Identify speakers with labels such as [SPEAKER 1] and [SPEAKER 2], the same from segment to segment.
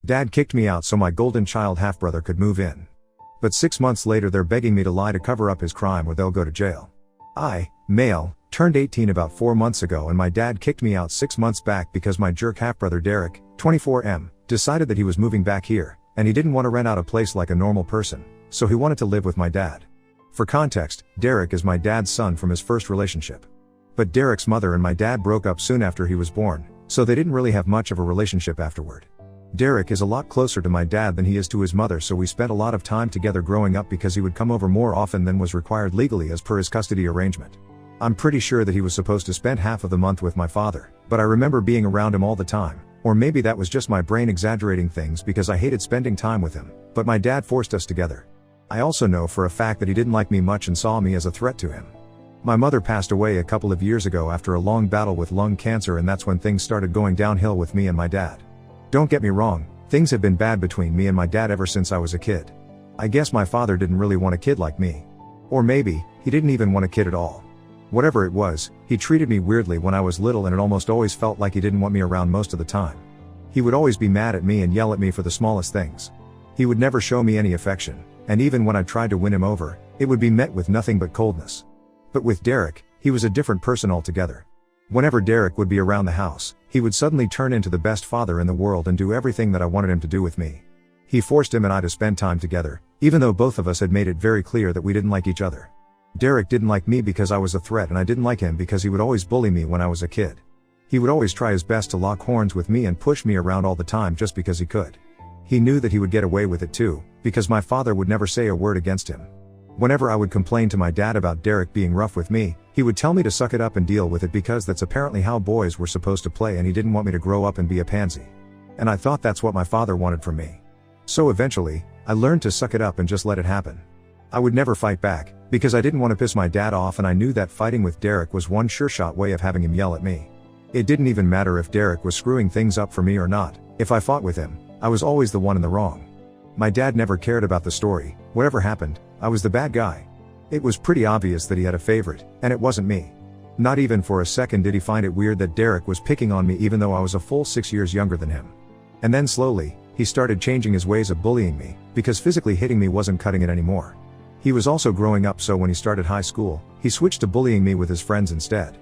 [SPEAKER 1] Dad kicked me out so my golden child half-brother could move in. But 6 months later they're begging me to lie to cover up his crime or they'll go to jail. I, male, turned 18 about 4 months ago and my dad kicked me out 6 months back because my jerk half-brother Derek, 24M, decided that he was moving back here, and he didn't want to rent out a place like a normal person, so he wanted to live with my dad. For context, Derek is my dad's son from his first relationship. But Derek's mother and my dad broke up soon after he was born, so they didn't really have much of a relationship afterward. Derek is a lot closer to my dad than he is to his mother, so we spent a lot of time together growing up because he would come over more often than was required legally as per his custody arrangement. I'm pretty sure that he was supposed to spend half of the month with my father, but I remember being around him all the time, or maybe that was just my brain exaggerating things because I hated spending time with him, but my dad forced us together. I also know for a fact that he didn't like me much and saw me as a threat to him. My mother passed away a couple of years ago after a long battle with lung cancer, and that's when things started going downhill with me and my dad. Don't get me wrong, things have been bad between me and my dad ever since I was a kid. I guess my father didn't really want a kid like me. Or maybe, he didn't even want a kid at all. Whatever it was, he treated me weirdly when I was little and it almost always felt like he didn't want me around most of the time. He would always be mad at me and yell at me for the smallest things. He would never show me any affection, and even when I tried to win him over, it would be met with nothing but coldness. But with Derek, he was a different person altogether. Whenever Derek would be around the house, he would suddenly turn into the best father in the world and do everything that I wanted him to do with me. He forced him and I to spend time together, even though both of us had made it very clear that we didn't like each other. Derek didn't like me because I was a threat, and I didn't like him because he would always bully me when I was a kid. He would always try his best to lock horns with me and push me around all the time just because he could. He knew that he would get away with it too, because my father would never say a word against him. Whenever I would complain to my dad about Derek being rough with me, he would tell me to suck it up and deal with it because that's apparently how boys were supposed to play, and he didn't want me to grow up and be a pansy. And I thought that's what my father wanted from me. So eventually, I learned to suck it up and just let it happen. I would never fight back, because I didn't want to piss my dad off, and I knew that fighting with Derek was one sure-shot way of having him yell at me. It didn't even matter if Derek was screwing things up for me or not. If I fought with him, I was always the one in the wrong. My dad never cared about the story. Whatever happened, I was the bad guy. It was pretty obvious that he had a favorite, and it wasn't me. Not even for a second did he find it weird that Derek was picking on me even though I was a full 6 years younger than him. And then slowly, he started changing his ways of bullying me, because physically hitting me wasn't cutting it anymore. He was also growing up, so when he started high school, he switched to bullying me with his friends instead.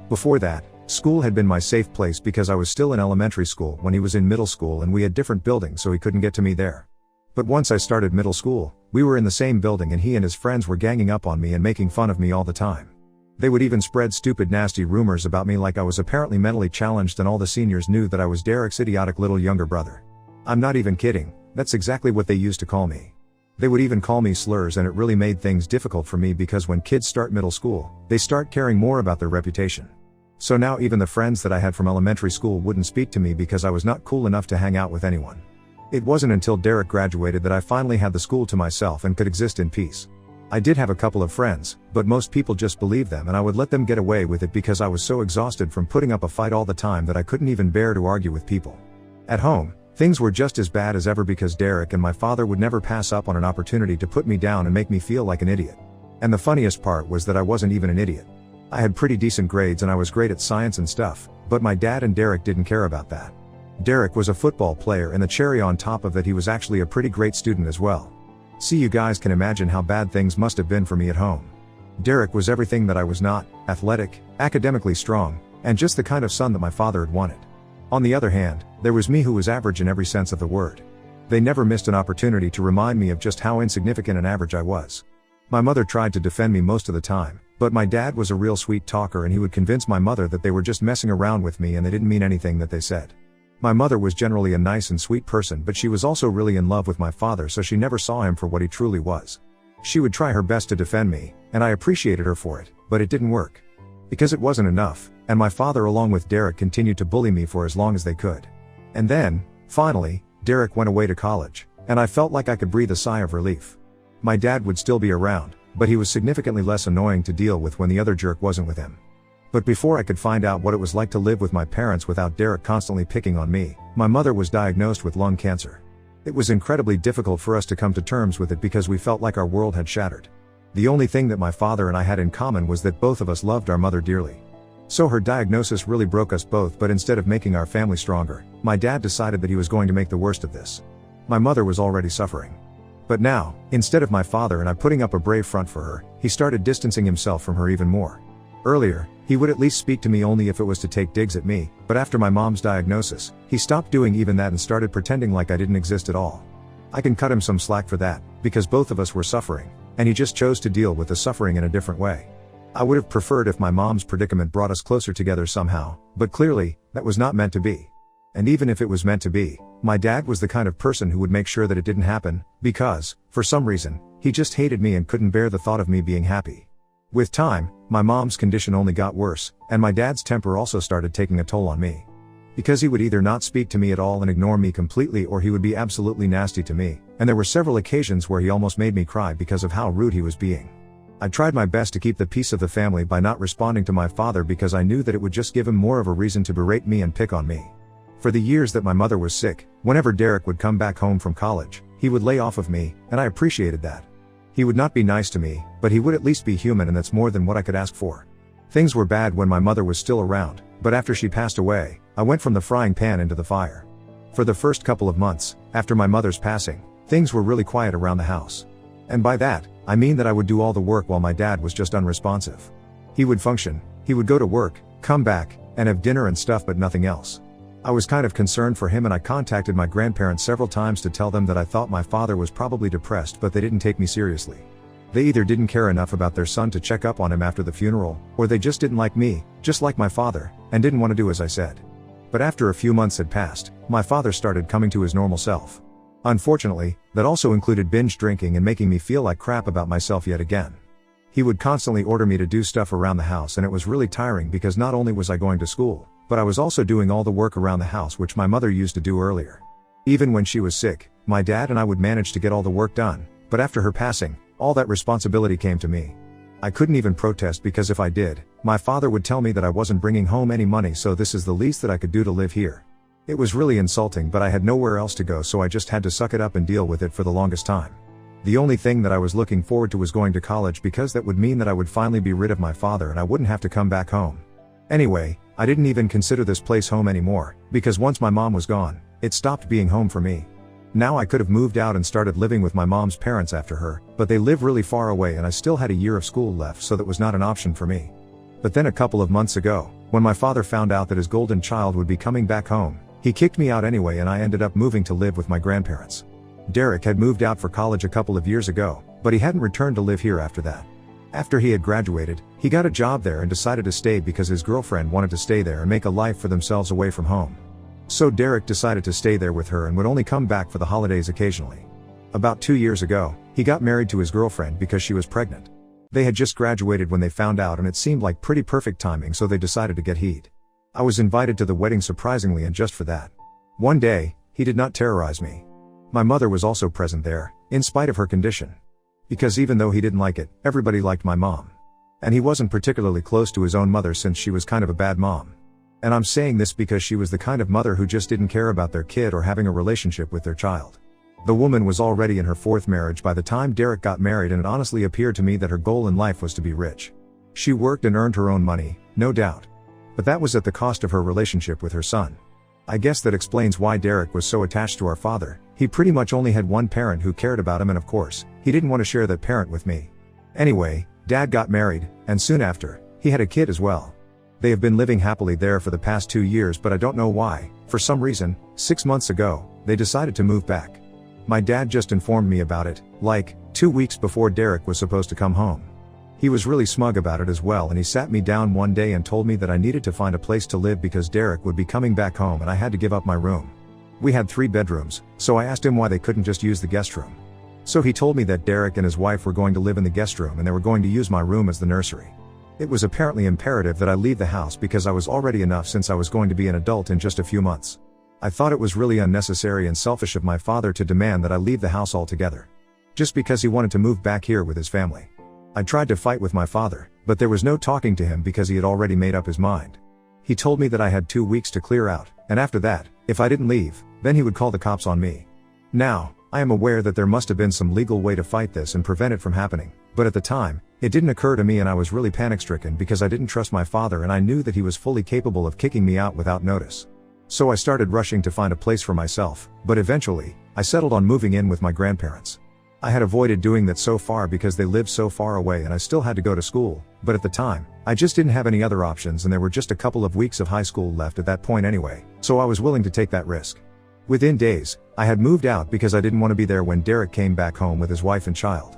[SPEAKER 1] Before that, school had been my safe place because I was still in elementary school when he was in middle school, and we had different buildings so he couldn't get to me there. But once I started middle school, we were in the same building and he and his friends were ganging up on me and making fun of me all the time. They would even spread stupid nasty rumors about me like I was apparently mentally challenged, and all the seniors knew that I was Derek's idiotic little younger brother. I'm not even kidding, that's exactly what they used to call me. They would even call me slurs, and it really made things difficult for me because when kids start middle school, they start caring more about their reputation. So now even the friends that I had from elementary school wouldn't speak to me because I was not cool enough to hang out with anyone. It wasn't until Derek graduated that I finally had the school to myself and could exist in peace. I did have a couple of friends, but most people just believed them, and I would let them get away with it because I was so exhausted from putting up a fight all the time that I couldn't even bear to argue with people. At home, things were just as bad as ever because Derek and my father would never pass up on an opportunity to put me down and make me feel like an idiot. And the funniest part was that I wasn't even an idiot. I had pretty decent grades and I was great at science and stuff, but my dad and Derek didn't care about that. Derek was a football player, and the cherry on top of that, he was actually a pretty great student as well. See, you guys can imagine how bad things must have been for me at home. Derek was everything that I was not: athletic, academically strong, and just the kind of son that my father had wanted. On the other hand, there was me, who was average in every sense of the word. They never missed an opportunity to remind me of just how insignificant and average I was. My mother tried to defend me most of the time, but my dad was a real sweet talker, and he would convince my mother that they were just messing around with me and they didn't mean anything that they said. My mother was generally a nice and sweet person, but she was also really in love with my father, so she never saw him for what he truly was. She would try her best to defend me, and I appreciated her for it, but it didn't work. Because it wasn't enough, and my father along with Derek continued to bully me for as long as they could. And then, finally, Derek went away to college, and I felt like I could breathe a sigh of relief. My dad would still be around, but he was significantly less annoying to deal with when the other jerk wasn't with him. But before I could find out what it was like to live with my parents without Derek constantly picking on me, my mother was diagnosed with lung cancer. It was incredibly difficult for us to come to terms with it because we felt like our world had shattered. The only thing that my father and I had in common was that both of us loved our mother dearly. So her diagnosis really broke us both, but instead of making our family stronger, my dad decided that he was going to make the worst of this. My mother was already suffering. But now, instead of my father and I putting up a brave front for her, he started distancing himself from her even more. Earlier, he would at least speak to me only if it was to take digs at me, but after my mom's diagnosis, he stopped doing even that and started pretending like I didn't exist at all. I can cut him some slack for that, because both of us were suffering, and he just chose to deal with the suffering in a different way. I would have preferred if my mom's predicament brought us closer together somehow, but clearly, that was not meant to be. And even if it was meant to be, my dad was the kind of person who would make sure that it didn't happen, because, for some reason, he just hated me and couldn't bear the thought of me being happy. With time, my mom's condition only got worse, and my dad's temper also started taking a toll on me. Because he would either not speak to me at all and ignore me completely, or he would be absolutely nasty to me, and there were several occasions where he almost made me cry because of how rude he was being. I tried my best to keep the peace of the family by not responding to my father because I knew that it would just give him more of a reason to berate me and pick on me. For the years that my mother was sick, whenever Derek would come back home from college, he would lay off of me, and I appreciated that. He would not be nice to me, but he would at least be human, and that's more than what I could ask for. Things were bad when my mother was still around, but after she passed away, I went from the frying pan into the fire. For the first couple of months, after my mother's passing, things were really quiet around the house. And by that, I mean that I would do all the work while my dad was just unresponsive. He would function, he would go to work, come back, and have dinner and stuff, but nothing else. I was kind of concerned for him, and I contacted my grandparents several times to tell them that I thought my father was probably depressed, but they didn't take me seriously. They either didn't care enough about their son to check up on him after the funeral, or they just didn't like me, just like my father, and didn't want to do as I said. But after a few months had passed, my father started coming to his normal self. Unfortunately, that also included binge drinking and making me feel like crap about myself yet again. He would constantly order me to do stuff around the house, and it was really tiring because not only was I going to school, but I was also doing all the work around the house which my mother used to do earlier. Even when she was sick, my dad and I would manage to get all the work done, but after her passing, all that responsibility came to me. I couldn't even protest because if I did, my father would tell me that I wasn't bringing home any money, so this is the least that I could do to live here. It was really insulting, but I had nowhere else to go, so I just had to suck it up and deal with it for the longest time. The only thing that I was looking forward to was going to college, because that would mean that I would finally be rid of my father and I wouldn't have to come back home. Anyway, I didn't even consider this place home anymore, because once my mom was gone, it stopped being home for me. Now I could have moved out and started living with my mom's parents after her, but they live really far away and I still had a year of school left, so that was not an option for me. But then a couple of months ago, when my father found out that his golden child would be coming back home, he kicked me out anyway, and I ended up moving to live with my grandparents. Derek had moved out for college a couple of years ago, but he hadn't returned to live here after that. After he had graduated, he got a job there and decided to stay because his girlfriend wanted to stay there and make a life for themselves away from home. So Derek decided to stay there with her and would only come back for the holidays occasionally. About 2 years ago, he got married to his girlfriend because she was pregnant. They had just graduated when they found out, and it seemed like pretty perfect timing, so they decided to get heat. I was invited to the wedding surprisingly, and just for that. One day, he did not terrorize me. My mother was also present there, in spite of her condition. Because even though he didn't like it, everybody liked my mom. And he wasn't particularly close to his own mother since she was kind of a bad mom. And I'm saying this because she was the kind of mother who just didn't care about their kid or having a relationship with their child. The woman was already in her 4th marriage by the time Derek got married, and it honestly appeared to me that her goal in life was to be rich. She worked and earned her own money, no doubt. But that was at the cost of her relationship with her son. I guess that explains why Derek was so attached to our father. He pretty much only had one parent who cared about him, and of course, he didn't want to share that parent with me. Anyway, Dad got married, and soon after, he had a kid as well. They have been living happily there for the past 2 years, but I don't know why. For some reason, 6 months ago, they decided to move back. My dad just informed me about it, like, 2 weeks before Derek was supposed to come home. He was really smug about it as well, and he sat me down one day and told me that I needed to find a place to live because Derek would be coming back home and I had to give up my room. We had 3 bedrooms, so I asked him why they couldn't just use the guest room. So he told me that Derek and his wife were going to live in the guest room and they were going to use my room as the nursery. It was apparently imperative that I leave the house because I was already enough since I was going to be an adult in just a few months. I thought it was really unnecessary and selfish of my father to demand that I leave the house altogether. Just because he wanted to move back here with his family. I tried to fight with my father, but there was no talking to him because he had already made up his mind. He told me that I had 2 weeks to clear out, and after that, if I didn't leave, then he would call the cops on me. Now, I am aware that there must have been some legal way to fight this and prevent it from happening, But at the time, it didn't occur to me and I was really panic-stricken because I didn't trust my father and I knew that he was fully capable of kicking me out without notice. So I started rushing to find a place for myself, but eventually, I settled on moving in with my grandparents. I had avoided doing that so far because they lived so far away and I still had to go to school, but at the time, I just didn't have any other options and there were just a couple of weeks of high school left at that point anyway, so I was willing to take that risk. Within days, I had moved out because I didn't want to be there when Derek came back home with his wife and child.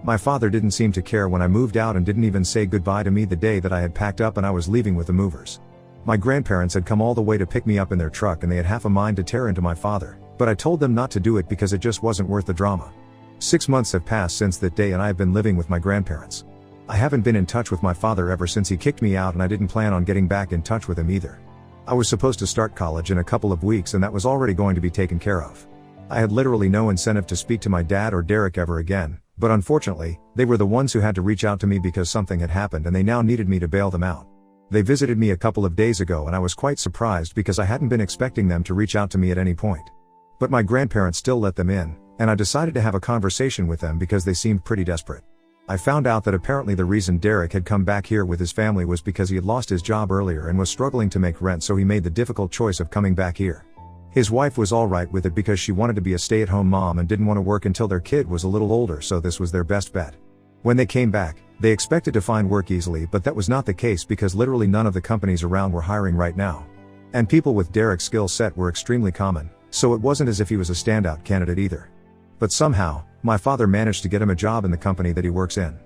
[SPEAKER 1] My father didn't seem to care when I moved out and didn't even say goodbye to me the day that I had packed up and I was leaving with the movers. My grandparents had come all the way to pick me up in their truck and they had half a mind to tear into my father, but I told them not to do it because it just wasn't worth the drama. 6 months have passed since that day and I have been living with my grandparents. I haven't been in touch with my father ever since he kicked me out and I didn't plan on getting back in touch with him either. I was supposed to start college in a couple of weeks and that was already going to be taken care of. I had literally no incentive to speak to my dad or Derek ever again, but unfortunately, they were the ones who had to reach out to me because something had happened and they now needed me to bail them out. They visited me a couple of days ago and I was quite surprised because I hadn't been expecting them to reach out to me at any point. But my grandparents still let them in, and I decided to have a conversation with them because they seemed pretty desperate. I found out that apparently the reason Derek had come back here with his family was because he had lost his job earlier and was struggling to make rent, so he made the difficult choice of coming back here. His wife was alright with it because she wanted to be a stay-at-home mom and didn't want to work until their kid was a little older, so this was their best bet. When they came back, they expected to find work easily, but that was not the case because literally none of the companies around were hiring right now. And people with Derek's skill set were extremely common, so it wasn't as if he was a standout candidate either. But somehow, my father managed to get him a job in the company that he works in.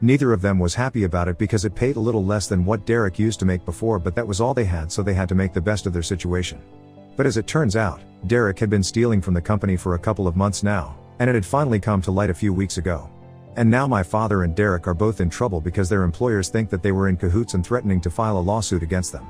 [SPEAKER 1] Neither of them was happy about it because it paid a little less than what Derek used to make before, but that was all they had, so they had to make the best of their situation. But as it turns out, Derek had been stealing from the company for a couple of months now, and it had finally come to light a few weeks ago. And now my father and Derek are both in trouble because their employers think that they were in cahoots and threatening to file a lawsuit against them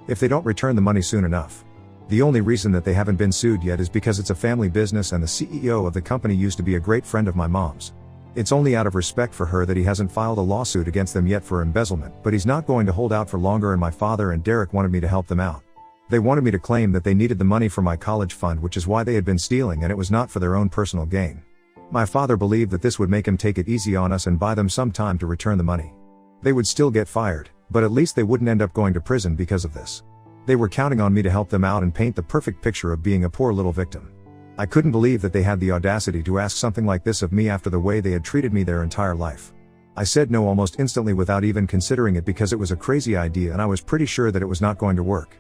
[SPEAKER 1] if they don't return the money soon enough. The only reason that they haven't been sued yet is because it's a family business and the CEO of the company used to be a great friend of my mom's. It's only out of respect for her that he hasn't filed a lawsuit against them yet for embezzlement, but he's not going to hold out for longer, and my father and Derek wanted me to help them out. They wanted me to claim that they needed the money for my college fund, which is why they had been stealing, and it was not for their own personal gain. My father believed that this would make him take it easy on us and buy them some time to return the money. They would still get fired, but at least they wouldn't end up going to prison because of this. They were counting on me to help them out and paint the perfect picture of being a poor little victim. I couldn't believe that they had the audacity to ask something like this of me after the way they had treated me their entire life. I said no almost instantly without even considering it because it was a crazy idea and I was pretty sure that it was not going to work.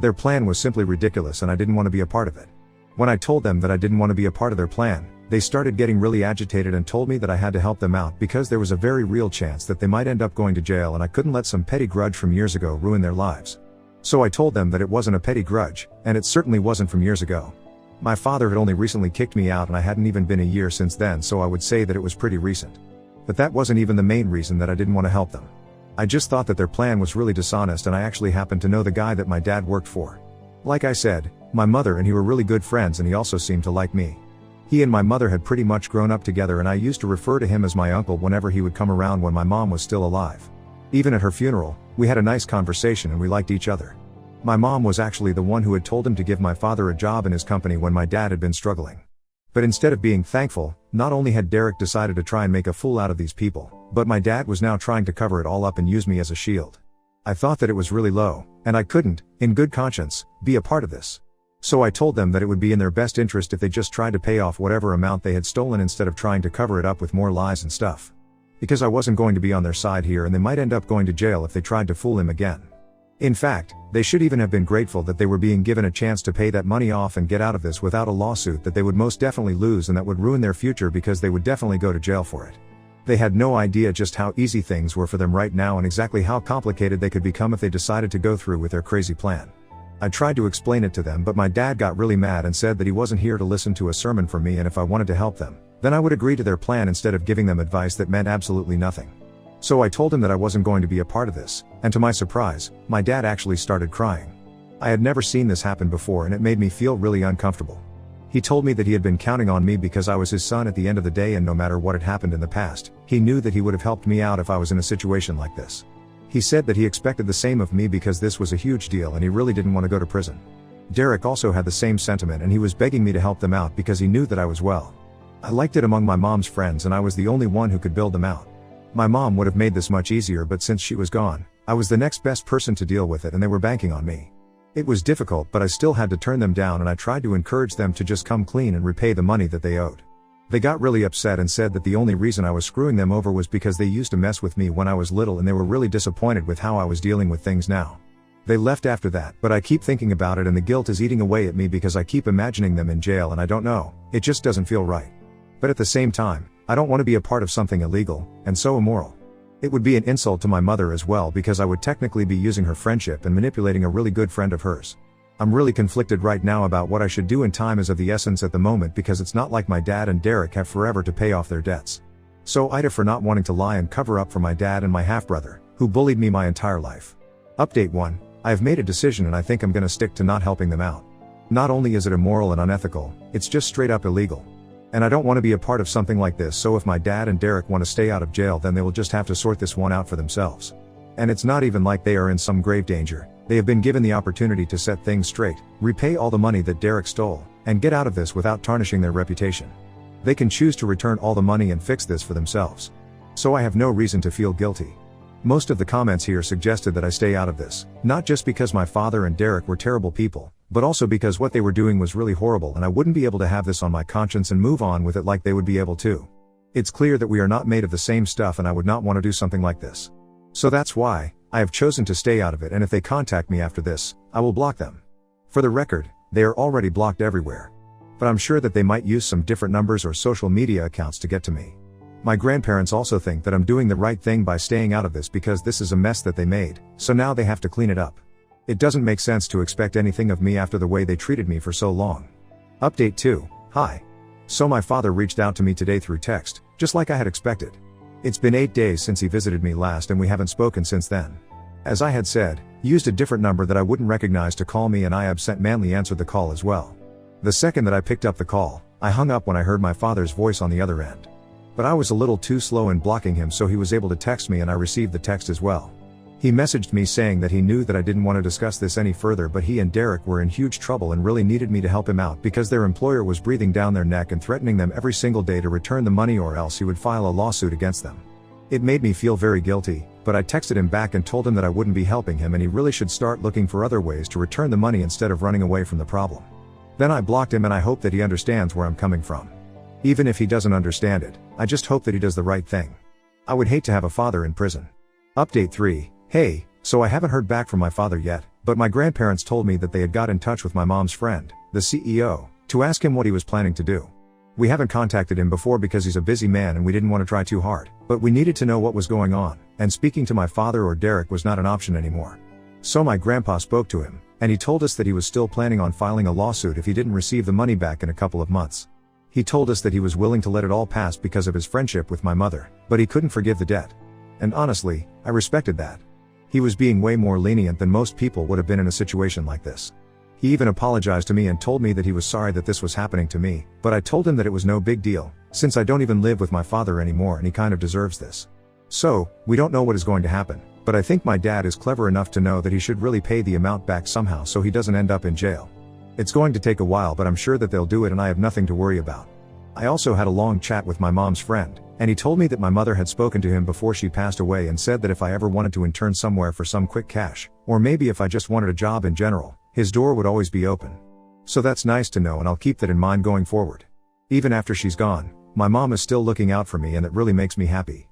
[SPEAKER 1] Their plan was simply ridiculous and I didn't want to be a part of it. When I told them that I didn't want to be a part of their plan, they started getting really agitated and told me that I had to help them out because there was a very real chance that they might end up going to jail and I couldn't let some petty grudge from years ago ruin their lives. So I told them that it wasn't a petty grudge, and it certainly wasn't from years ago. My father had only recently kicked me out and I hadn't even been a year since then, so I would say that it was pretty recent. But that wasn't even the main reason that I didn't want to help them. I just thought that their plan was really dishonest, and I actually happened to know the guy that my dad worked for. Like I said, my mother and he were really good friends and he also seemed to like me. He and my mother had pretty much grown up together and I used to refer to him as my uncle whenever he would come around when my mom was still alive. Even at her funeral, we had a nice conversation and we liked each other. My mom was actually the one who had told him to give my father a job in his company when my dad had been struggling. But instead of being thankful, not only had Derek decided to try and make a fool out of these people, but my dad was now trying to cover it all up and use me as a shield. I thought that it was really low, and I couldn't, in good conscience, be a part of this. So I told them that it would be in their best interest if they just tried to pay off whatever amount they had stolen instead of trying to cover it up with more lies and stuff. Because I wasn't going to be on their side here and they might end up going to jail if they tried to fool him again. In fact, they should even have been grateful that they were being given a chance to pay that money off and get out of this without a lawsuit that they would most definitely lose and that would ruin their future because they would definitely go to jail for it. They had no idea just how easy things were for them right now and exactly how complicated they could become if they decided to go through with their crazy plan. I tried to explain it to them, but my dad got really mad and said that he wasn't here to listen to a sermon from me, and if I wanted to help them, then I would agree to their plan instead of giving them advice that meant absolutely nothing. So I told him that I wasn't going to be a part of this, and to my surprise, my dad actually started crying. I had never seen this happen before and it made me feel really uncomfortable. He told me that he had been counting on me because I was his son at the end of the day, and no matter what had happened in the past, he knew that he would have helped me out if I was in a situation like this. He said that he expected the same of me because this was a huge deal and he really didn't want to go to prison. Derek also had the same sentiment and he was begging me to help them out because he knew that I was well. I liked it among my mom's friends and I was the only one who could build them out. My mom would have made this much easier, but since she was gone, I was the next best person to deal with it and they were banking on me. It was difficult, but I still had to turn them down and I tried to encourage them to just come clean and repay the money that they owed. They got really upset and said that the only reason I was screwing them over was because they used to mess with me when I was little and they were really disappointed with how I was dealing with things now. They left after that, but I keep thinking about it and the guilt is eating away at me because I keep imagining them in jail and I don't know, it just doesn't feel right. But at the same time, I don't want to be a part of something illegal, and so immoral. It would be an insult to my mother as well because I would technically be using her friendship and manipulating a really good friend of hers. I'm really conflicted right now about what I should do, and time is of the essence at the moment because it's not like my dad and Derek have forever to pay off their debts. So Ida for not wanting to lie and cover up for my dad and my half-brother, who bullied me my entire life. Update 1. I have made a decision and I think I'm gonna stick to not helping them out. Not only is it immoral and unethical, it's just straight up illegal. And I don't want to be a part of something like this, so if my dad and Derek want to stay out of jail then they will just have to sort this one out for themselves. And it's not even like they are in some grave danger, they have been given the opportunity to set things straight, repay all the money that Derek stole, and get out of this without tarnishing their reputation. They can choose to return all the money and fix this for themselves. So I have no reason to feel guilty. Most of the comments here suggested that I stay out of this, not just because my father and Derek were terrible people, but also because what they were doing was really horrible and I wouldn't be able to have this on my conscience and move on with it like they would be able to. It's clear that we are not made of the same stuff and I would not want to do something like this. So that's why I have chosen to stay out of it, and if they contact me after this, I will block them. For the record, they are already blocked everywhere. But I'm sure that they might use some different numbers or social media accounts to get to me. My grandparents also think that I'm doing the right thing by staying out of this because this is a mess that they made, so now they have to clean it up. It doesn't make sense to expect anything of me after the way they treated me for so long. Update 2. Hi. So my father reached out to me today through text, just like I had expected. It's been 8 days since he visited me last and we haven't spoken since then. As I had said, he used a different number that I wouldn't recognize to call me and I absent-mindedly answered the call as well. The second that I picked up the call, I hung up when I heard my father's voice on the other end. But I was a little too slow in blocking him, so he was able to text me and I received the text as well. He messaged me saying that he knew that I didn't want to discuss this any further, but he and Derek were in huge trouble and really needed me to help him out because their employer was breathing down their neck and threatening them every single day to return the money or else he would file a lawsuit against them. It made me feel very guilty, but I texted him back and told him that I wouldn't be helping him and he really should start looking for other ways to return the money instead of running away from the problem. Then I blocked him and I hope that he understands where I'm coming from. Even if he doesn't understand it, I just hope that he does the right thing. I would hate to have a father in prison. Update 3. Hey, so I haven't heard back from my father yet, but my grandparents told me that they had got in touch with my mom's friend, the CEO, to ask him what he was planning to do. We haven't contacted him before because he's a busy man and we didn't want to try too hard, but we needed to know what was going on, and speaking to my father or Derek was not an option anymore. So my grandpa spoke to him, and he told us that he was still planning on filing a lawsuit if he didn't receive the money back in a couple of months. He told us that he was willing to let it all pass because of his friendship with my mother, but he couldn't forgive the debt. And honestly, I respected that. He was being way more lenient than most people would have been in a situation like this. He even apologized to me and told me that he was sorry that this was happening to me, but I told him that it was no big deal, since I don't even live with my father anymore and he kind of deserves this. So, we don't know what is going to happen, but I think my dad is clever enough to know that he should really pay the amount back somehow so he doesn't end up in jail. It's going to take a while, but I'm sure that they'll do it and I have nothing to worry about. I also had a long chat with my mom's friend, and he told me that my mother had spoken to him before she passed away and said that if I ever wanted to intern somewhere for some quick cash, or maybe if I just wanted a job in general, his door would always be open. So that's nice to know and I'll keep that in mind going forward. Even after she's gone, my mom is still looking out for me and that really makes me happy.